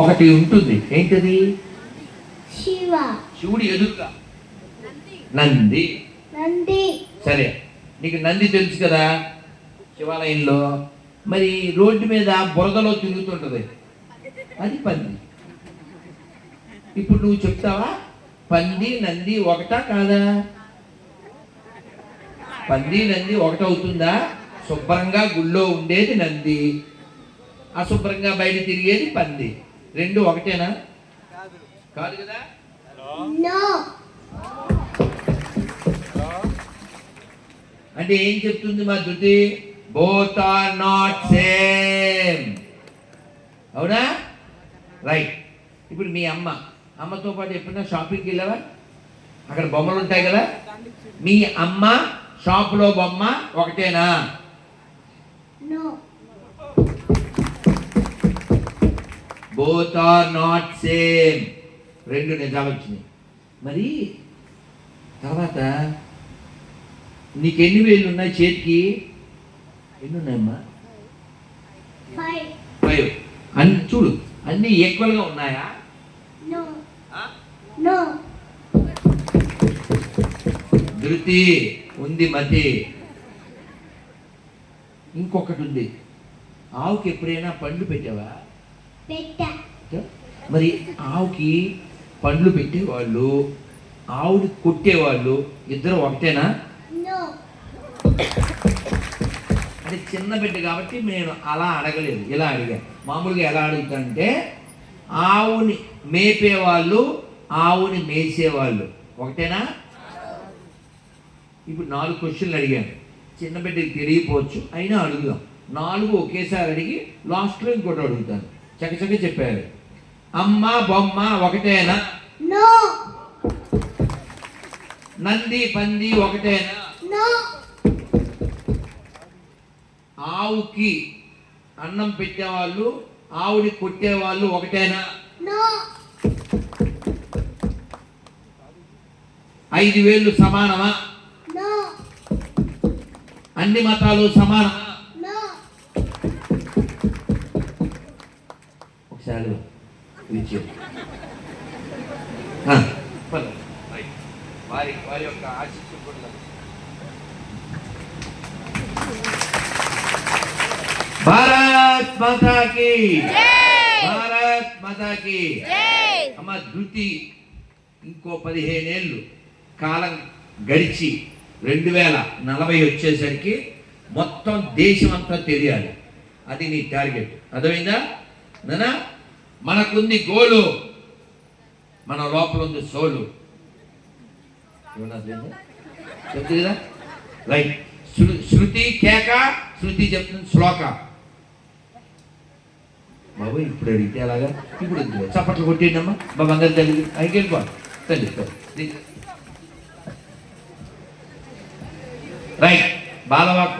ఒకటి ఉంటుంది. ఏంటది? శివుడు ఎదురుగా నంది. సరే, నీకు నంది తెలుసు కదా శివాలయంలో. మరి రోడ్డు మీద బురదలో తిరుగుతుంటది, అది పంది. ఇప్పుడు నువ్వు చెప్తావా పంది నంది ఒకటా కాదా? పంది నంది ఒకటవుతుందా? శుభ్రంగా గుళ్ళో ఉండేది నంది, అశుభ్రంగా బయట తిరిగేది పంది. రెండు ఒకటేనా? కాదు కదా. అంటే ఏం చెప్తుంది మా Dhriti? Both are not same. అవునా? రైట్. ఇప్పుడు మీ అమ్మతో పాటు ఎప్పుడైనా షాపింగ్కి వెళ్ళావా? అక్కడ బొమ్మలు ఉంటాయి కదా. మీ అమ్మ షాపులో బొమ్మ ఒకటేనా? Both are not same. రెండు నిజాలు వచ్చినాయి. మరి తర్వాత నీకు ఎన్ని వేళ్ళు ఉన్నాయి చేతికి? ఎన్ని ఉన్నాయమ్మా? 5. అన్ని చూడు, అన్ని ఈక్వల్గా ఉన్నాయా? ధృతి ఉంది, మతి. ఇంకొకటి ఉంది. ఆవుకి ఎప్పుడైనా పండ్లు పెట్టావా? మరి ఆవుకి పండ్లు పెట్టేవాళ్ళు, ఆవుని కొట్టేవాళ్ళు ఇద్దరు ఒకటేనా? అంటే చిన్న బిడ్డ కాబట్టి నేను అలా అడగలేదు, ఇలా అడిగాను. మామూలుగా ఎలా అడుగుతానంటే, ఆవుని మేపేవాళ్ళు ఆవుని మేసేవాళ్ళు ఒకటేనా? ఇప్పుడు 4 క్వశ్చన్లు అడిగాను. చిన్న బిడ్డకి తెలియపోవచ్చు, అయినా అడుగుదాం. 4 ఒకేసారి అడిగి లాస్ట్లో ఇంకోటి అడుగుతాను. చకచక చెప్పారు. అమ్మ బొమ్మ ఒకటేనా? నంది పంది ఒకటేనా? ఆవుకి అన్నం పెట్టేవాళ్ళు ఆవుని కొట్టేవాళ్ళు ఒకటేనా? 5 వేళ్ళు సమానమా? అన్ని మతాలు సమానమా? ఒకసారి వారి యొక్క ఆశీస్సులు కూడా. భారత్ మాతాకి, భారత్ మాతాకి. అమ్మ ధృతి ఇంకో 15 ఏళ్ళు కాలం గడిచి 2040 వచ్చేసరికి మొత్తం దేశం అంతా తెలియాలి. అది నీ టార్గెట్. అర్థమైందా నానా? మనకుంది గోలు, మన లోపల ఉంది సోలు. చెప్తుంది కదా. రైట్. శృతి కేక, శృతి చెప్తుంది శ్లోక. బాబు ఇప్పుడు అడిగితే అలాగా? ఇప్పుడు చప్పట్లు కొట్టేయండి అమ్మా. బాబు అందరి తల్లి అయికి వెళ్ళిపోవాలి. తల్లి రైట్. బాలవాక్